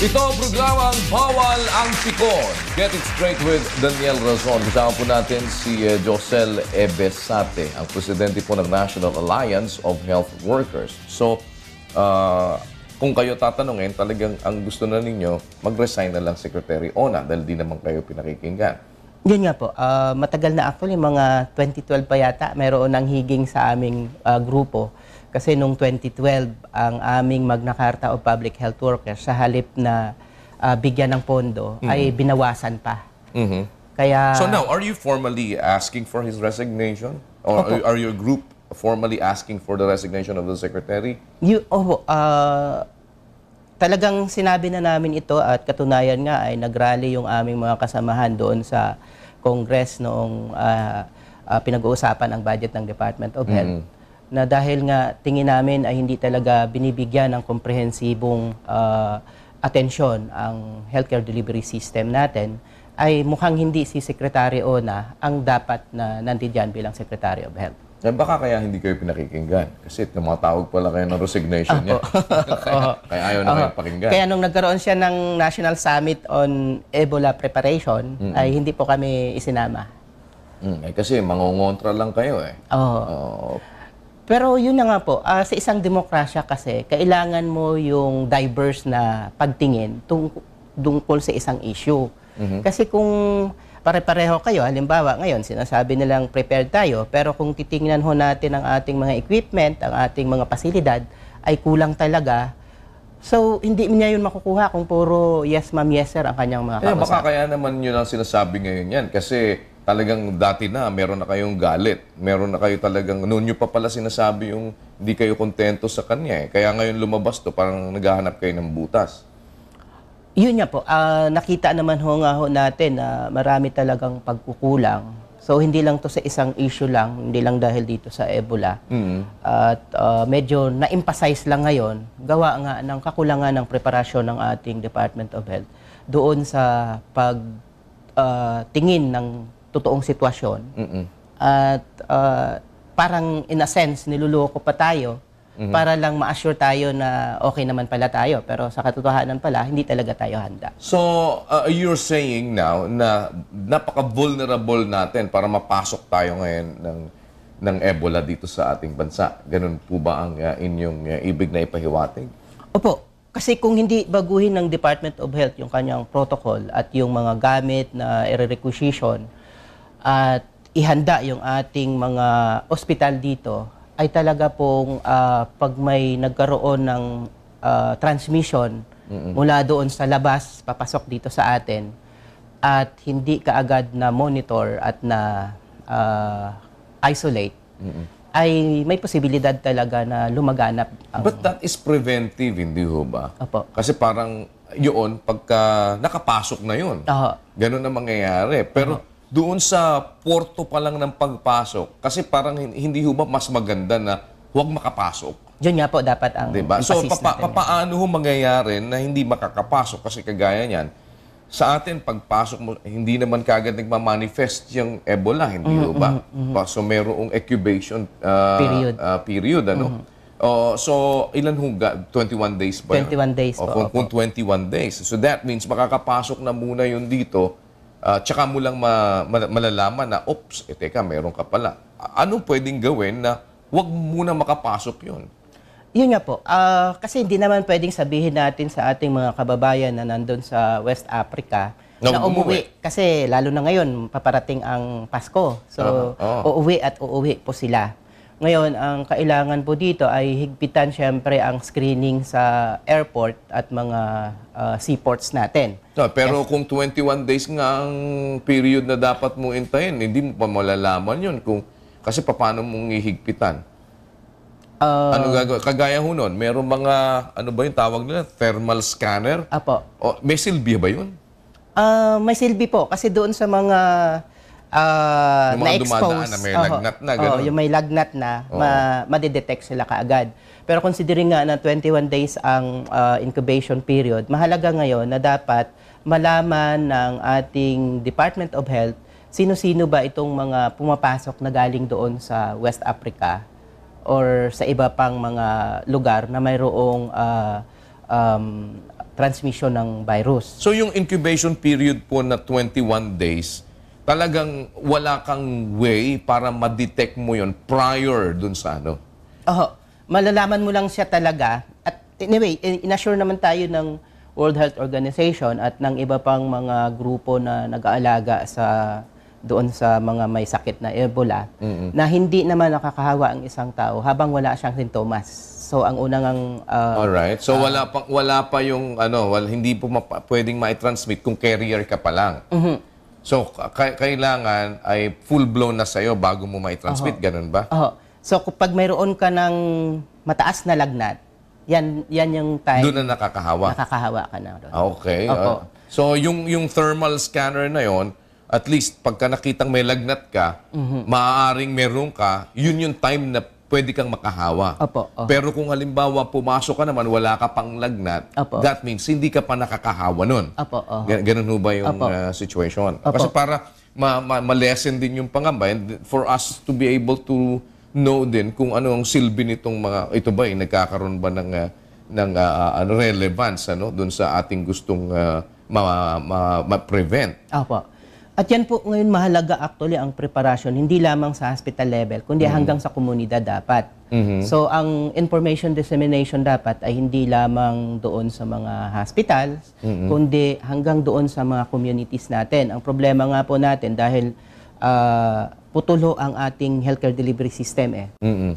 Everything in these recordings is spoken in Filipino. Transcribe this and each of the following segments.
Ito ang programang Bawal ang Pikon. Get it straight with Daniel Razon. Kasama po natin si Josel Ebesate, ang presidente po ng National Alliance of Health Workers. So, kung kayo tatanungin, talagang ang gusto na ninyo, mag-resign na lang Secretary Ona dahil di naman kayo pinakikinggan. Yun nga po, matagal na actually, mga 2012 pa yata, mayroon ng higing sa aming grupo. Kasi nung 2012, ang aming Magna Carta of Public Health Workers, sa halip na bigyan ng pondo, ay binawasan pa. Kaya, So now, are you formally asking for his resignation? Or are your group formally asking for the resignation of the Secretary? Talagang sinabi na namin ito at katunayan nga ay nagrally yung aming mga kasamahan doon sa Congress noong pinag-uusapan ang budget ng Department of Health. Na dahil nga tingin namin ay hindi talaga binibigyan ng komprehensibong atensyon ang healthcare delivery system natin, ay mukhang hindi si Secretary Ona ang dapat na nandiyan bilang Secretary of Health. Baka kaya hindi kayo pinakikinggan. Kasi tumatawag pala kayo ng resignation niya. Kaya ayaw na kayo pakinggan. Kaya nung nagkaroon siya ng National Summit on Ebola Preparation, ay hindi po kami isinama. Kasi mangongontra lang kayo eh. Pero yun na nga po, sa isang demokrasya kasi, kailangan mo yung diverse na pagtingin tungkol sa isang issue. Kasi kung pare-pareho kayo, halimbawa ngayon, sinasabi nilang prepared tayo, pero kung titingnan ho natin ang ating mga equipment, ang ating mga pasilidad, ay kulang talaga. So, hindi niya yun makukuha kung puro yes ma'am, yes sir ang kanyang mga kausap. Baka kaya naman yun ang sinasabi ngayon yan. Kasi talagang dati na, meron na kayong galit. Meron na kayo talagang, noon nyo pa pala sinasabi yung hindi kayo kontento sa kanya eh. Kaya ngayon lumabas to, parang naghahanap kayo ng butas. Yun nga po, nakita naman nga ho natin na marami talagang pagkukulang. So, hindi lang to sa isang issue lang, hindi lang dahil dito sa Ebola. At medyo na-emphasize lang ngayon, gawa nga ng kakulangan ng preparasyon ng ating Department of Health doon sa pagtingin ng totoong sitwasyon. At parang in a sense, niluloko pa tayo para lang ma-assure tayo na okay naman pala tayo. Pero sa katotohanan pala, hindi talaga tayo handa. So, you're saying now na napaka-vulnerable natin para mapasok tayo ngayon ng Ebola dito sa ating bansa. Ganun po ba ang inyong ibig na ipahiwatig? Opo. Kasi kung hindi baguhin ng Department of Health yung kanyang protocol at yung mga gamit na i-requisition at ihanda yung ating mga ospital dito, ay talaga pong pag may nagkaroon ng transmission mula doon sa labas, papasok dito sa atin, at hindi kaagad na monitor at na isolate, ay may posibilidad talaga na lumaganap. But that is preventive, hindi ho ba? Opo. Kasi parang yun, pagka nakapasok na yun, ganun na mangyayari. Pero doon sa porto pa lang ng pagpasok, kasi parang hindi ho ba mas maganda na huwag makapasok? Yun nga po dapat ang diba? So, emphasis natin. paano ho mangyayari na hindi makakapasok? Kasi kagaya niyan, sa atin, pagpasok mo, hindi naman kagad nagmamanifest yung Ebola, hindi ho ba? So, merong incubation period, ano? So, ilan ho? 21 days ba yun? 21 days po. Kung 21 days. So, that means makakapasok na muna yun dito. Tsaka mo lang malalaman na, oops, teka, meron ka pala. Anong pwedeng gawin na huwag muna makapasok yun? Yun nga po. Kasi hindi naman pwedeng sabihin natin sa ating mga kababayan na nandun sa West Africa na umuwi. Kasi lalo na ngayon, paparating ang Pasko. So, uuwi po sila. Ngayon, ang kailangan po dito ay higpitan siyempre ang screening sa airport at mga seaports natin. Pero kung 21 days nga ang period na dapat mong intayin, hindi mo pa malalaman yun. Kasi paano mong ihigpitan? Ano gagawin? Kagaya ho nun, meron mga, ano ba yung tawag nila? Thermal scanner? Apo. May silbi ba yun? May silbi po. Kasi doon sa mga yung mga dumadaan na may lagnat na, gano'n. Yung may lagnat na, madidetect sila kaagad. Pero considering nga na 21 days ang incubation period, mahalaga ngayon na dapat malaman ng ating Department of Health sino-sino ba itong mga pumapasok na galing doon sa West Africa or sa iba pang mga lugar na mayroong transmission ng virus. So yung incubation period po na 21 days, talagang wala kang way para ma-detect mo yon prior dun sa ano? Malalaman mo lang siya talaga. At anyway, inassure naman tayo ng World Health Organization at ng iba pang mga grupo na nag-aalaga doon sa mga may sakit na Ebola na hindi naman nakakahawa ang isang tao habang wala siyang sintomas. So ang unang Alright. So wala pa yung hindi po pwedeng ma-transmit kung carrier ka pa lang. So kailangan ay full-blown na sa'yo bago mo ma-transmit, ganun ba? So kapag mayroon ka ng mataas na lagnat, yan yung time Doon na nakakahawa. nakakahawa ka na doon. Okay. Opo. So yung thermal scanner na yon, at least pagka nakitang may lagnat ka, maaaring meron ka, yun yung time na pwede kang makahawa. Opo. Pero kung halimbawa pumasok ka naman, wala ka pang lagnat, Opo. that means hindi ka pa nakakahawa nun. Opo. Ganun ho ba yung Opo. situation? Opo. Kasi para ma-lessen din yung pangamba and for us to be able to know din kung ano ang silbi nitong mga ito ba nagkakaroon ba ng relevance doon sa ating gustong ma-prevent. Opo. At yan po ngayon mahalaga actually ang preparasyon, hindi lamang sa hospital level, kundi hanggang sa komunidad dapat. So ang information dissemination dapat ay hindi lamang doon sa mga hospitals, kundi hanggang doon sa mga communities natin. Ang problema nga po natin dahil putulo ang ating healthcare delivery system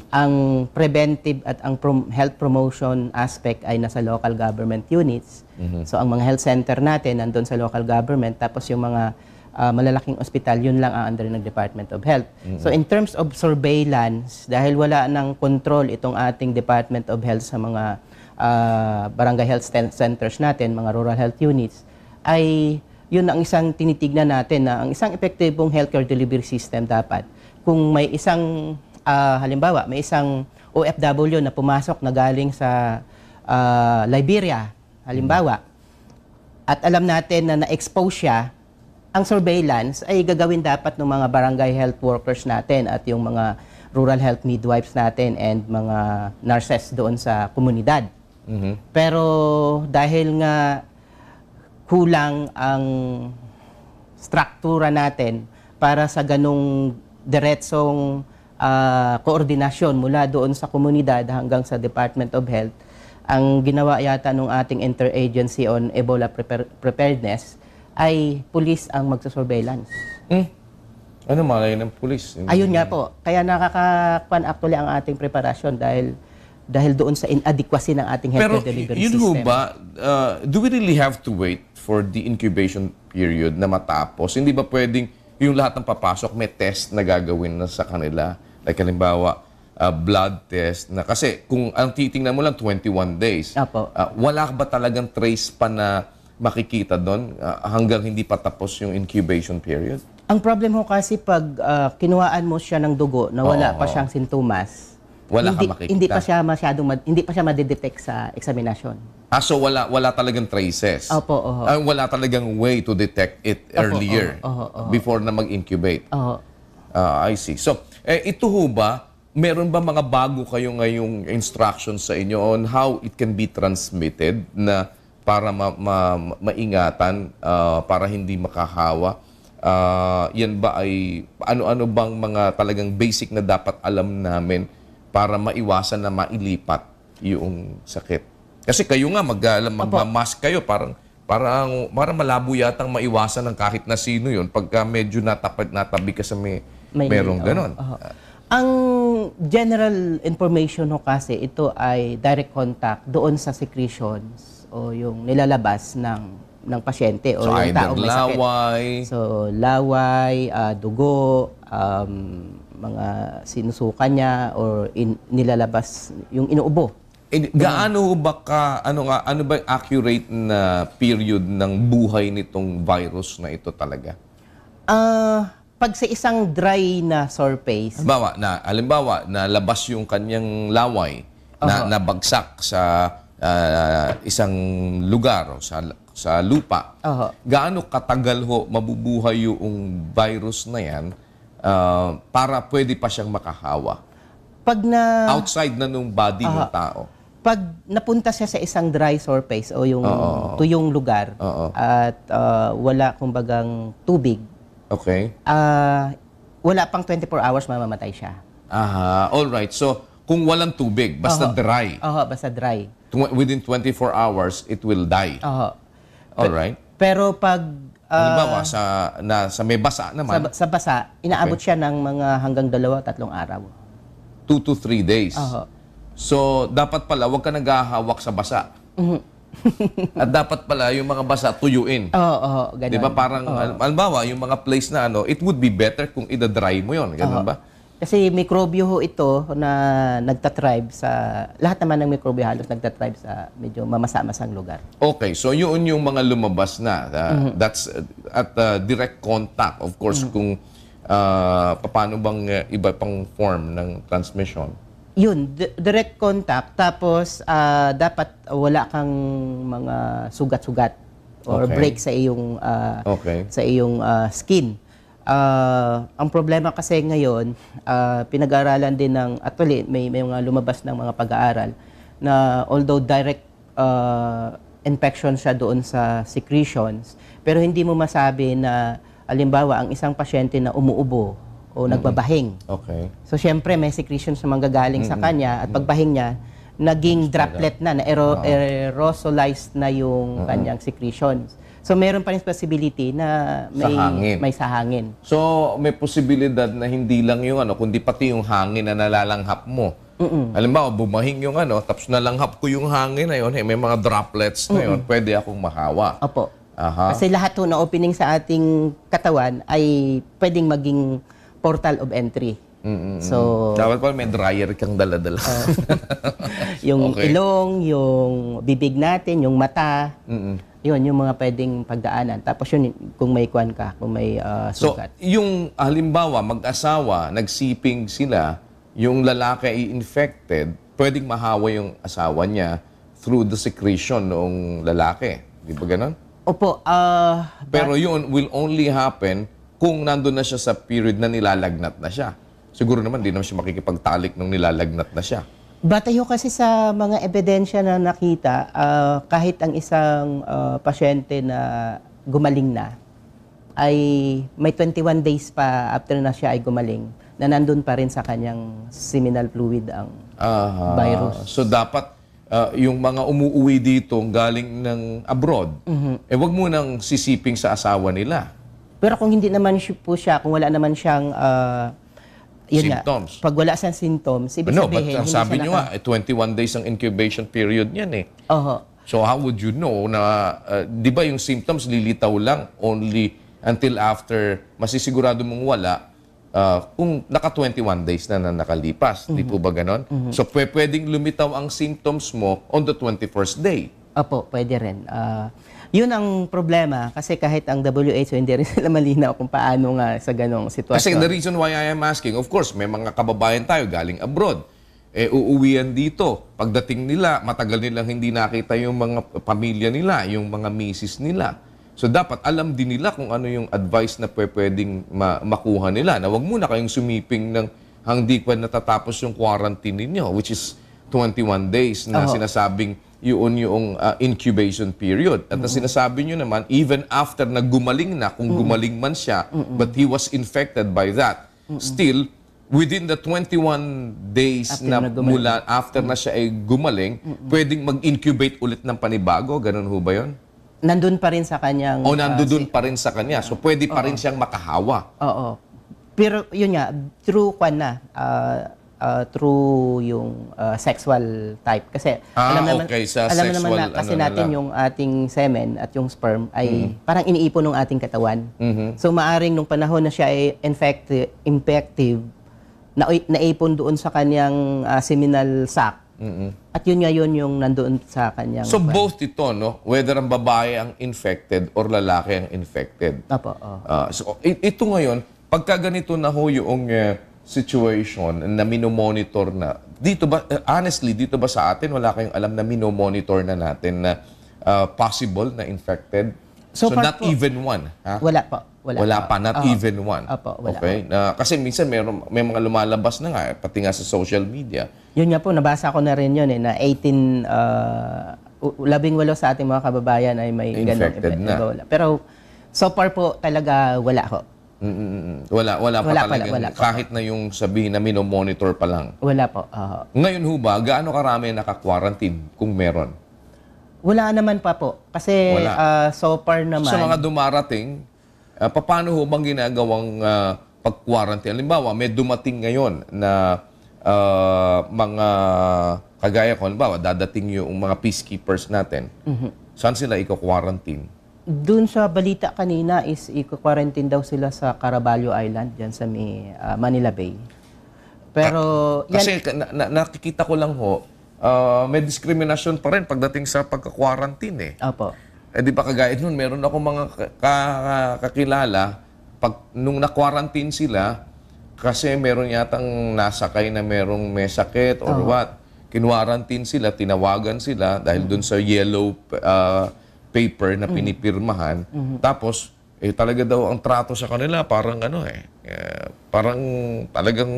Ang preventive at ang health promotion aspect ay nasa local government units. So ang mga health center natin nandun sa local government, tapos yung mga malalaking ospital, yun lang ang under ng Department of Health. So in terms of surveillance, dahil wala ng control itong ating Department of Health sa mga barangay health centers natin, mga rural health units, ay yun ang isang tinitignan natin na ang isang epektibong healthcare delivery system dapat. Kung may isang, halimbawa, may isang OFW na pumasok na galing sa Liberia, halimbawa, at alam natin na na-expose siya, ang surveillance ay gagawin dapat ng mga barangay health workers natin at yung mga rural health midwives natin and mga nurses doon sa komunidad. Pero dahil nga kulang ang struktura natin para sa ganong diretsong koordinasyon mula doon sa komunidad hanggang sa Department of Health, ang ginawa yata ng ating Interagency on Ebola Preparedness ay pulis ang magsusurveillance. Ano malay ng pulis? Ayun nga po. Kaya nakakakuan actually ang ating preparasyon dahil doon sa inadequacy ng ating healthcare delivery system. Pero yun ho ba, do we really have to wait for the incubation period na matapos? Hindi ba pwedeng yung lahat ng papasok may test na gagawin na sa kanila? Like halimbawa, blood test na kasi kung ang titingnan mo lang 21 days, wala ba talagang trace pa na makikita doon hanggang hindi pa tapos yung incubation period? Ang problem ho kasi pag kinuhaan mo siya ng dugo na wala pa siyang sintomas, hindi pa siya madedetect sa examination. So wala talagang traces? Opo. Wala talagang way to detect it earlier before na mag-incubate? I see. So, ito ho ba, meron ba mga bago kayo ngayong instructions sa inyo on how it can be transmitted na para maingatan, para hindi makahawa? Yan ba ay, ano-ano bang mga talagang basic na dapat alam namin para maiwasan na mailipat yung sakit? Kasi kayo nga, magmamask kayo, para malabo yatang maiwasan ng kahit na sino yun pagka medyo natabi ka sa merong ganon. Ang general information ho kasi, ito ay direct contact doon sa secretions o yung nilalabas ng pasyente o yung taong may sakit. Laway. So, laway, dugo, mga sinusukan niya or nilalabas yung inuubo. Gaano ba ano ba yung accurate na period ng buhay nitong virus na ito talaga? Pag sa isang dry na surface, halimbawa, nalabas yung kanyang laway, nabagsak sa isang lugar o sa lupa, gaano katagal ho mabubuhay yung virus na yan para pwede pa siyang makahawa? Outside na nung body ng tao. Pag napunta siya sa isang dry surface o yung tuyong lugar at wala kumbagang tubig, Okay. wala pang 24 hours mamamatay siya. Aha. All right. So, kung walang tubig, basta dry, Basta dry. within 24 hours, it will die. All right. Pero pag Halimbawa, sa may basa naman, sa basa, inaabot siya ng mga hanggang 2-3 araw. 2 to 3 days. So, dapat pala, huwag ka naghahawak sa basa. At dapat pala, yung mga basa, tuyuin. Ganun. Di ba? Parang, halimbawa, yung mga place na it would be better kung ida-dry mo yon. Ganun ba? Kasi mikrobyo ho ito na nagtatribe sa, lahat naman ng mikrobyo halos nagtatribe sa medyo mamasa-masang lugar. Okay, so yun yung mga lumabas na. That's at direct contact, of course, kung paano bang iba pang form ng transmission. Yun, direct contact. Tapos, dapat wala kang mga sugat-sugat or break sa iyong, sa iyong skin. Ang problema kasi ngayon, pinag-aaralan din ng, actually, may mga lumabas ng mga pag-aaral na although direct infection siya doon sa secretions, pero hindi mo masabi na, halimbawa, ang isang pasyente na umuubo o nagbabahing. Okay. So, syempre, may secretions na manggagaling sa kanya at pagbahing niya, naging droplet na aerosolized na yung kanyang secretions. So, meron pa rin possibility na may sa hangin. So, may posibilidad na hindi lang yung kundi pati yung hangin na nalalanghap mo. Halimbawa, bumahing yung tapos nalanghap ko yung hangin na yun, may mga droplets na yun, pwede akong mahawa. Opo. Kasi lahat po na opening sa ating katawan ay pwedeng maging portal of entry. So, dapat pa may dryer kang dala-dala. yung ilong, yung bibig natin, yung mata, yun, yung mga pwedeng pagdaanan. Tapos yun, kung may kwan ka, kung may sugat. So, yung halimbawa, mag-asawa, nagsiping sila, yung lalaki ay infected, pwedeng mahawa yung asawa niya through the secretion ng lalaki. Di ba ganon? Opo. Pero yun will only happen kung nandun na siya sa period na nilalagnat na siya. Siguro naman, di naman siya makikipagtalik nung nilalagnat na siya. Batayo kasi sa mga ebidensya na nakita, kahit ang isang pasyente na gumaling na, ay may 21 days pa after na siya ay gumaling, na nandun pa rin sa kanyang seminal fluid ang virus. So dapat yung mga umuwi dito galing ng abroad, wag mo nang sisiping sa asawa nila. Pero kung hindi naman po siya, kung wala naman siyang symptoms. Pag wala siyang symptoms, ibig sabihin, but sabi niyo 21 days ang incubation period niyan eh. So how would you know na, di ba yung symptoms lilitaw lang only until after masisigurado mong wala kung naka 21 days na nakalipas. Di po ba ganon? So pwedeng lumitaw ang symptoms mo on the 21st day. Opo, pwede rin. Yun ang problema kasi kahit ang WHO hindi rin sila malinaw kung paano nga sa ganong sitwasyon. Kasi the reason why I am asking, of course, may mga kababayan tayo galing abroad. Uuwian dito. Pagdating nila, matagal nilang hindi nakita yung mga pamilya nila, yung mga misis nila. So dapat alam din nila kung ano yung advice na pwedeng makuha nila. Na wag muna kayong sumiping ng hindi pa natatapos yung quarantine ninyo, which is 21 days na sinasabing yun yung incubation period. At sinasabi nyo naman, even after na gumaling na, kung gumaling man siya, but he was infected by that, still, within the 21 days mula after na siya ay gumaling, pwedeng mag-incubate ulit ng panibago? Ganun ho ba yun? Nandun pa rin sa kanyang... O nandun pa rin sa kanya. So, pwede pa rin siyang makahawa. Oo. Pero yun nga, through through yung sexual type. Kasi alam naman na kasi natin yung ating semen at yung sperm ay parang iniipon ng ating katawan. So maaring nung panahon na siya ay infective, naipon doon sa kanyang seminal sac. At yun nga yun yung nandoon sa kanyang... So both ito, no? Whether ang babae ang infected or lalaki ang infected. Opo. So ito ngayon, pagka ganito na ho yung situation na minomonitor na, dito ba, honestly, dito ba sa atin, wala kayong alam na minomonitor na natin na possible na infected? So far not po, even one, ha? wala po. Wala pa, not Oo. even one. Opo, wala Okay? Kasi minsan may mga lumalabas na nga, pati nga sa social media. Yun nga po, nabasa ko na rin yun na 18 sa ating mga kababayan ay may Infected ganong na. Ebola. Pero so far po talaga wala ho. Wala pa Wala talagang, wala pa. kahit na yung sabihin na minomonitor pa lang. Wala po. Oo. Ngayon ho ba, gaano karami naka-quarantine kung meron? Wala naman pa po. Kasi Wala. so far naman, Sa mga dumarating, paano ho bang ginagawang pag-quarantine? Halimbawa, may dumating ngayon na mga kagaya ko, halimbawa, dadating yung mga peacekeepers natin. Saan sila i-quarantine? dun sa balita kanina is i-quarantine daw sila sa Caraballo Island, dyan sa may Manila Bay. Pero yan, Kasi nakikita ko lang ho, may diskriminasyon pa rin pagdating sa pagka-quarantine eh. opo. Eh di ba kagaya nun, meron ako mga kakilala, nung na-quarantine sila, kasi meron yatang nasakay na merong may sakit or what, kinwarantine sila, tinawagan sila dahil dun sa yellow paper na pinipirmahan. Tapos, talaga daw ang trato sa kanila, parang parang talagang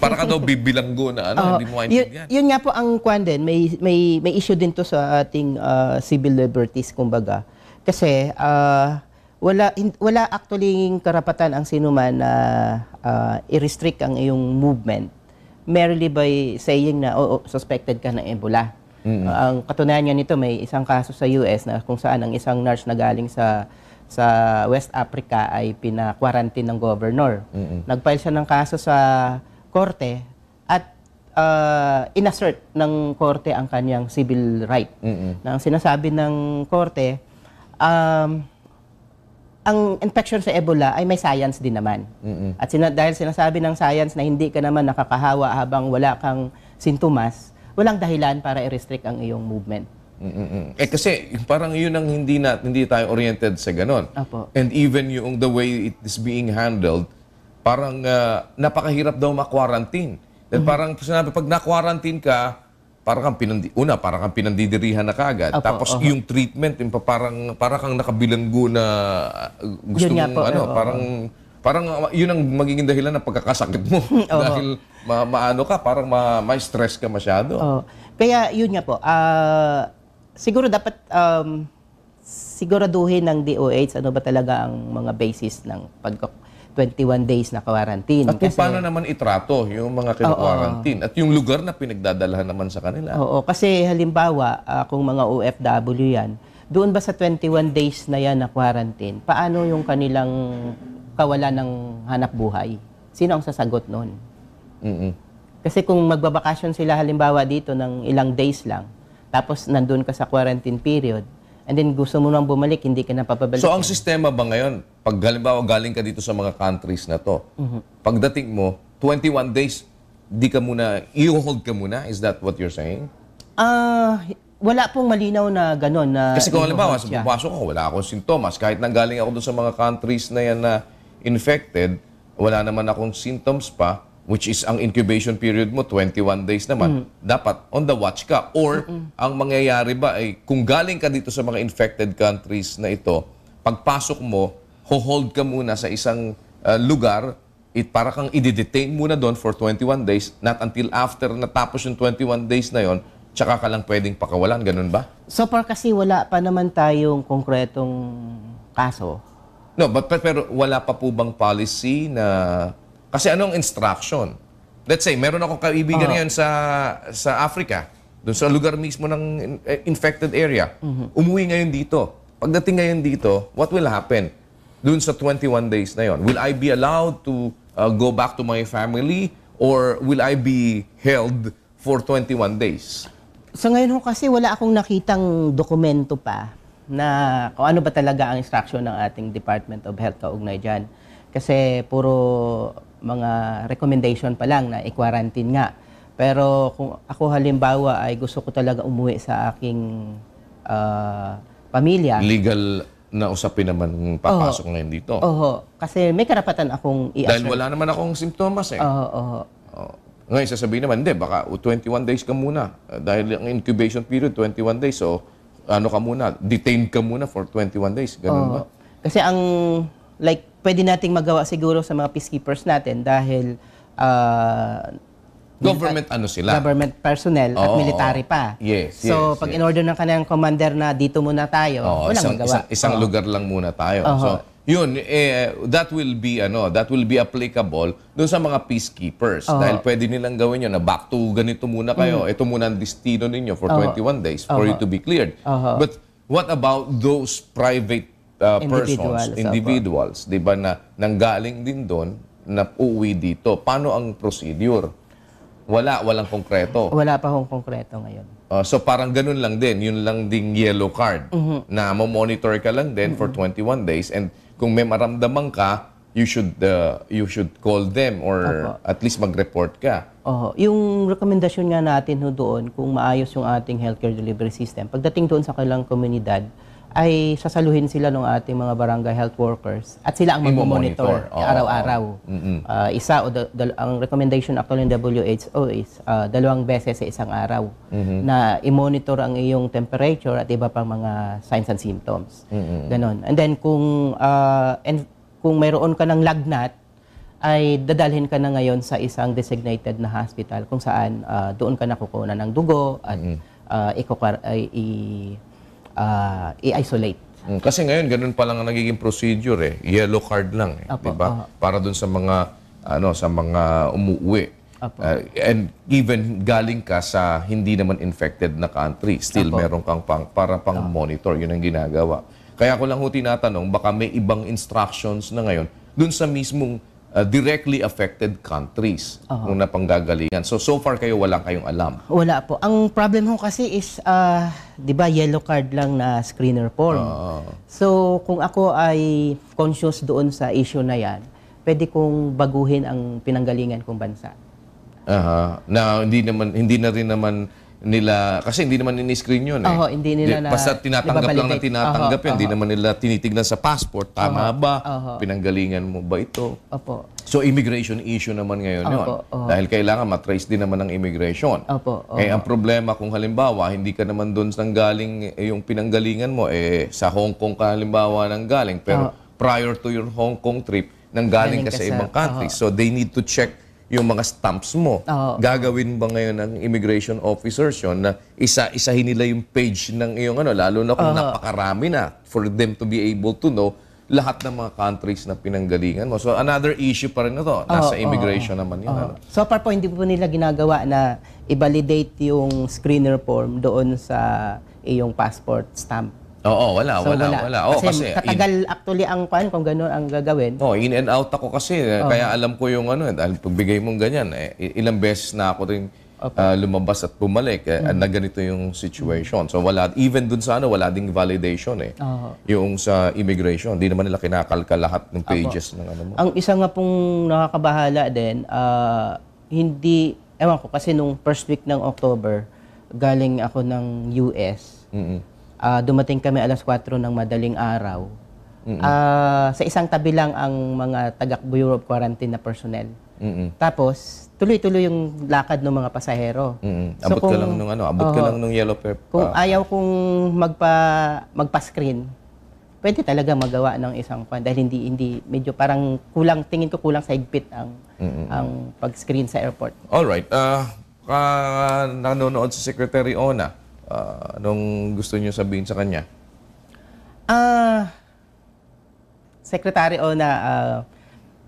parang ka daw bibilanggo na hindi mo maintindihan. Yun nga po ang kwan din, may issue din to sa ating civil liberties, kumbaga. Kasi wala actually karapatan ang sinuman na i-restrict ang iyong movement merely by saying na suspected ka ng Ebola. Ang katunayan niya nito, may isang kaso sa US na kung saan ang isang nurse na galing sa West Africa ay pina-quarantine ng governor. Nag-file siya ng kaso sa korte at inassert ng korte ang kanyang civil right. Na ang sinasabi ng korte, ang infection sa Ebola ay may science din naman. At dahil sinasabi ng science na hindi ka naman nakakahawa habang wala kang sintomas, walang dahilan para i-restrict ang iyong movement. Kasi parang yun ang hindi tayo oriented sa ganon. Opo. And even yung the way it is being handled, parang napakahirap daw ma-quarantine. Dahil parang sinabi, pag na-quarantine ka, parang kang pinandidirihan na kaagad. Opo, Tapos yung treatment, yung parang kang nakabilanggo na gusto Yun nga mong po, parang yun ang magiging dahilan ng pagkakasakit mo. Dahil maano ka, parang ma-stress ka masyado. Kaya yun nga po, siguro dapat siguraduhin ng DOH ano ba talaga ang mga basis ng 21 days na quarantine. At kung paano naman itrato yung mga kina-quarantine at yung lugar na pinagdadalhan naman sa kanila. Oo, kasi halimbawa, kung mga OFW yan, doon ba sa 21 days na yan na quarantine, paano yung kanilang kawalan ng hanap buhay? Sino ang sasagot noon? Kasi kung magbabakasyon sila halimbawa dito ng ilang days lang, tapos nandun ka sa quarantine period, and then gusto mo nang bumalik, hindi ka na papabalik. So ang sistema ba ngayon, pag halimbawa galing ka dito sa mga countries na to, pagdating mo, 21 days, i-hold ka muna? Is that what you're saying? Wala pong malinaw na gano'n na... Kasi kung halimbawa, i-hold siya. pumapasok ako, wala akong sintomas. Kahit nanggaling ako doon sa mga countries na yan na infected, wala naman akong symptoms pa, which is ang incubation period mo, 21 days naman. Dapat on the watch ka. Or, ang mangyayari ba ay, kung galing ka dito sa mga infected countries na ito, pagpasok mo, hold ka muna sa isang lugar, para kang i-detain muna doon for 21 days, not until after natapos yung 21 days na yon, tsaka ka lang pwedeng pakawalan, ganun ba? So far kasi wala pa naman tayong konkretong kaso. No, pero wala pa po bang policy na... Kasi anong instruction? Let's say, meron akong kaibigan ngayon sa Africa, doon sa lugar mismo ng infected area. Umuwi ngayon dito. Pagdating ngayon dito, what will happen? Doon sa 21 days na yon, will I be allowed to go back to my family or will I be held for 21 days? So ngayon ho kasi wala akong nakitang dokumento pa na kung ano ba talaga ang instruction ng ating Department of Health kaugnay dyan. Kasi puro mga recommendation pa lang na i-quarantine nga. Pero kung ako halimbawa ay gusto ko talaga umuwi sa aking pamilya. Legal na usapin naman papasok ngayon dito. Oo. Kasi may karapatan akong Dahil wala naman akong simptomas eh. Oo. Ngayon, sasabihin naman, hindi, baka 21 days ka muna. Dahil ang incubation period, 21 days. So, ano ka muna, detained ka muna for 21 days. Ganun ba? Kasi pwede nating magawa siguro sa mga peacekeepers natin dahil Government ano sila? government personnel at military pa. Yes, So, yes, pag yes. in-order ng kanilang commander na dito muna tayo, walang magawa. Isang lugar lang muna tayo. So, yun, that will be applicable doon sa mga peacekeepers. Dahil pwede nilang gawin yun na back to ganito muna kayo. Ito muna ang destino ninyo for 21 days for you to be cleared. But what about those private individuals, di ba, na nanggaling din doon na uuwi dito? Paano ang procedure? Walang konkreto. Wala pa hong konkreto ngayon. So parang ganun lang din, yun lang ding yellow card na mo-monitor ka lang din for 21 days, and kung may maramdaman ka, you should call them or at least mag-report ka. Yung rekomendasyon nga natin doon, kung maayos yung ating healthcare delivery system, pagdating doon sa kanilang komunidad, ay sasaluhin sila ng ating mga barangay health workers at sila ang mag-monitor araw-araw. Ang recommendation actually ng WHO is 2 beses sa isang araw na i-monitor ang iyong temperature at iba pang mga signs and symptoms. Ganon. And then kung mayroon ka ng lagnat, ay dadalhin ka na ngayon sa isang designated na hospital kung saan doon ka nakukuha ng dugo at i-isolate. Kasi ngayon, ganun pa lang ang nagiging procedure eh. Yellow card lang eh. Diba? Para dun sa mga, umuwi. And even galing ka sa hindi naman infected na country, still meron kang para pang monitor. Yun ang ginagawa. Kaya ko lang tinatanong, baka may ibang instructions na ngayon dun sa mismong directly affected countries kung napanggagalingan. So far kayo, wala kayong alam. Wala po. Ang problem ho kasi is, di ba, yellow card lang na screener form. So, kung ako ay conscious doon sa issue na yan, pwede kong baguhin ang pinanggalingan kong bansa. Na hindi na rin naman nila, kasi hindi naman ini-screen yun eh. Hindi nila na basta tinatanggap lang na tinatanggap yun. Hindi naman nila tinitignan sa passport. Tama ba? Pinanggalingan mo ba ito? So immigration issue naman ngayon yun. Dahil kailangan matrace din naman ng immigration. Kaya ang problema kung halimbawa, hindi ka naman doon nang galing yung pinanggalingan mo, sa Hong Kong ka halimbawa nang galing. Pero prior to your Hong Kong trip, nang galing ka sa ibang country. So they need to check yung mga stamps mo. Gagawin ba ngayon ng immigration officers yun na isa-isahin nila yung page ng iyong lalo na kung napakarami na for them to be able to know lahat ng mga countries na pinanggalingan mo. So another issue pa rin na to. Nasa immigration naman yun. So far po, hindi po nila ginagawa na i-validate yung screener form doon sa iyong passport stamp. Wala. Kasi katagal actually ang kung gano'n ang gagawin. In and out ako kasi. Kaya alam ko yung dahil pagbigay mong ganyan, ilang beses na ako rin lumabas at bumalik na ganito yung situation. So wala, even dun sa wala ding validation yung sa immigration. Hindi naman nila kinakalkal lahat ng pages ng mo. Ang isa nga pong nakakabahala din, ewan ko kasi nung first week ng October, galing ako ng US. Dumating kami alas 4 ng madaling araw. Sa isang tabi lang ang mga taga-Bureau of Quarantine na personnel. Tapos, tuloy-tuloy yung lakad ng mga pasahero. Abot ka lang nung yellow paper. Kung ayaw kong magpa-screen, pwede talaga magawa ng isang dahil hindi medyo parang tingin ko kulang sa higpit ang pag-screen sa airport. Alright. Nanonood si Secretary Ona. Anong gusto niyo sabihin sa kanya? Secretary Ona,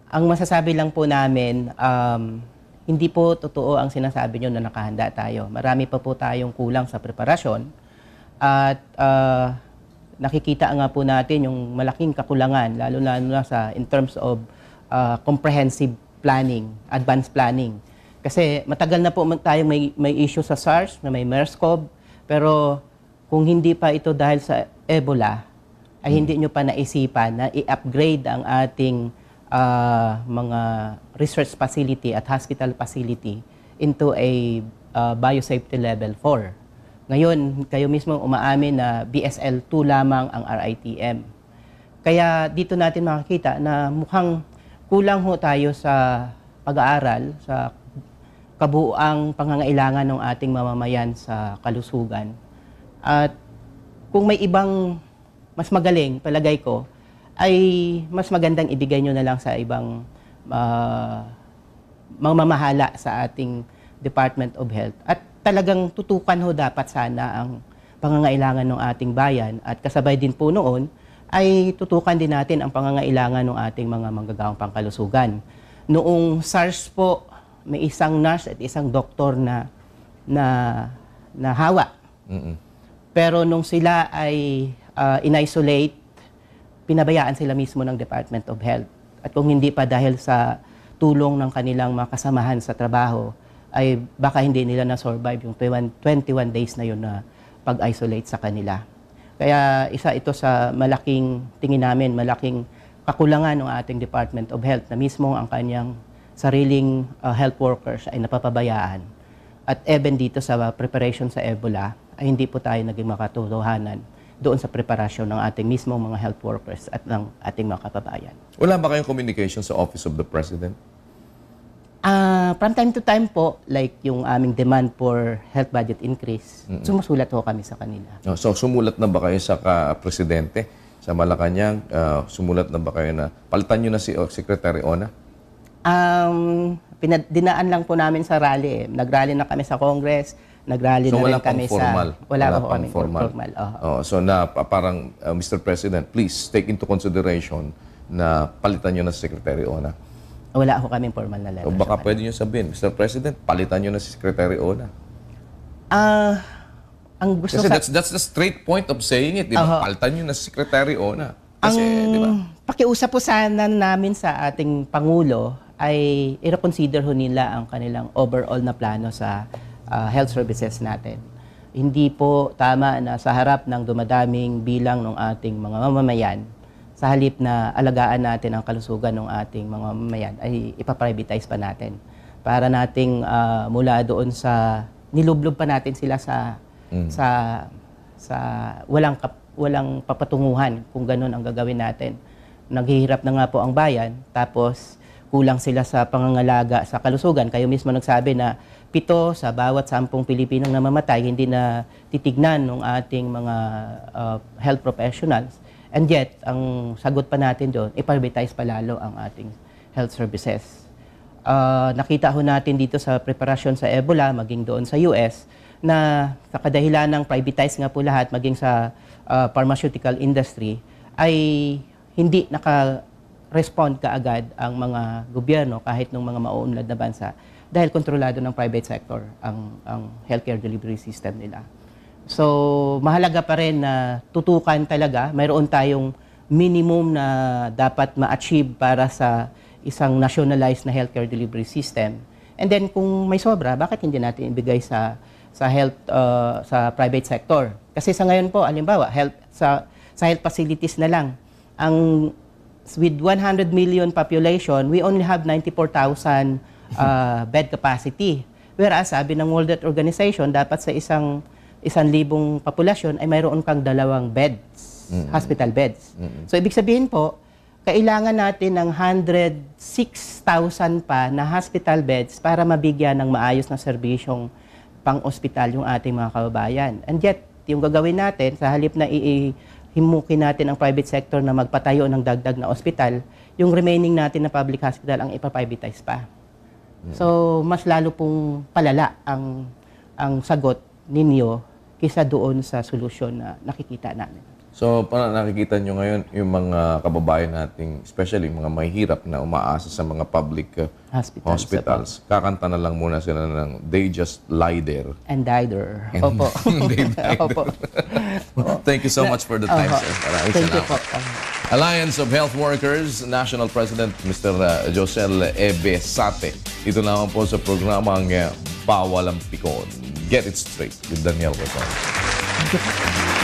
ang masasabi lang po namin, hindi po totoo ang sinasabi niyo na nakahanda tayo. Marami pa po tayong kulang sa preparasyon at nakikita nga po natin yung malaking kakulangan, lalo na in terms of comprehensive planning, advanced planning. Kasi matagal na po tayong may issue sa SARS, na may MERS-CoV, pero kung hindi pa ito dahil sa Ebola, ay hindi nyo pa naisipan na i-upgrade ang ating mga research facility at hospital facility into a biosafety level 4. Ngayon, kayo mismo umaamin na BSL 2 lamang ang RITM. Kaya dito natin makikita na mukhang kulang ho tayo sa pag-aaral, sa kabuuang pangangailangan ng ating mamamayan sa kalusugan. At kung may ibang mas magaling, palagay ko, ay mas magandang ibigay nyo na lang sa ibang mamamahala sa ating Department of Health. At talagang tutukan ho dapat sana ang pangangailangan ng ating bayan. At kasabay din po noon, ay tutukan din natin ang pangangailangan ng ating mga manggagawang pangkalusugan. Noong SARS po, may isang nurse at isang doktor na hawa. Pero nung sila ay in-isolate, pinabayaan sila mismo ng Department of Health. At kung hindi pa dahil sa tulong ng kanilang mga kasamahan sa trabaho, ay baka hindi nila na-survive yung 21 days na yun na pag-isolate sa kanila. Kaya isa ito sa malaking, tingin namin, malaking kakulangan ng ating Department of Health na mismo ang kanyang sariling health workers ay napapabayaan. At even dito sa preparation sa Ebola, ay hindi po tayo naging makatotohanan doon sa preparasyon ng ating mismo mga health workers at ng ating mga kababayan. Wala ba kayong communication sa Office of the President? From time to time po, like yung aming demand for health budget increase, sumusulat ho kami sa kanila. So, sumulat na ba kayo sa Presidente sa Malacanang? Sumulat na ba kayo na palitan nyo na si Secretary Ona? Dinaan lang po namin sa rally. Nag-rally na kami sa Congress, nag-rally So, na wala rin kami pang formal. sa... Wala po pang kami formal. So, parang, Mr. President, please take into consideration na palitan nyo na si Secretary Ona. Wala ho kaming formal na letter. O baka pwede nyo sabihin, Mr. President, palitan nyo na si Secretary Ona. Ang gusto Kasi that's the straight point of saying it, di ba? Palitan nyo na si Secretary Ona. Kasi, di ba? Pakiusap po sana namin sa ating Pangulo ay i-reconsider ho nila ang kanilang overall na plano sa health services natin. Hindi po tama na sa harap ng dumadaming bilang ng ating mga mamamayan, sa halip na alagaan natin ang kalusugan ng ating mga mamamayan, ay ipaprivatize pa natin. Para nating mula doon sa, nilublob pa natin sila sa walang papatunguhan kung ganun ang gagawin natin. Naghihirap na nga po ang bayan, tapos kulang sila sa pangangalaga sa kalusugan. Kayo mismo nagsabi na 7 sa bawat 10 Pilipinong namamatay hindi na titignan ng ating mga health professionals. And yet, ang sagot pa natin doon, i-privatize pa lalo ang ating health services. Nakita ho natin dito sa preparasyon sa Ebola, maging doon sa US, na sa kadahilan ng privatize nga po lahat, maging sa pharmaceutical industry, ay hindi naka-respond kaagad ang mga gobyerno kahit ng mga mauunlad na bansa dahil kontrolado ng private sector ang healthcare delivery system nila. So, mahalaga pa rin na tutukan talaga. Mayroon tayong minimum na dapat ma-achieve para sa isang nationalized na healthcare delivery system. And then, kung may sobra, bakit hindi natin ibigay sa sa private sector? Kasi sa ngayon po, halimbawa, sa health facilities na lang, with 100 million population, we only have 94,000 bed capacity. Whereas, sabi ng World Health Organization, dapat sa 1,000 populasyon ay mayroon kang 2 beds, hospital beds. So, ibig sabihin po, kailangan natin ng 106,000 pa na hospital beds para mabigyan ng maayos na serbisyong pang-ospital yung ating mga kababayan. And yet, yung gagawin natin, sa halip na himukin natin ang private sector na magpatayo ng dagdag na ospital, yung remaining natin na public hospital ang ipaprivatize pa. So, mas lalo pong palala ang sagot ninyo kaysa doon sa solusyon na nakikita namin. So, paano nakikita nyo ngayon yung mga kababayan nating, especially mga mahihirap na umaasa sa mga public hospitals. Kakanta na lang muna sila ng They Just Lie There. And Die There. Opo. They die Opo. Thank you so much for the time, sir. Maraming Thank you po. Alliance of Health Workers, National President Mr. Josel Ebesate. Ito naman po sa programang Bawal ang Pikon. Get It Straight with Daniel Razon. Thank you po.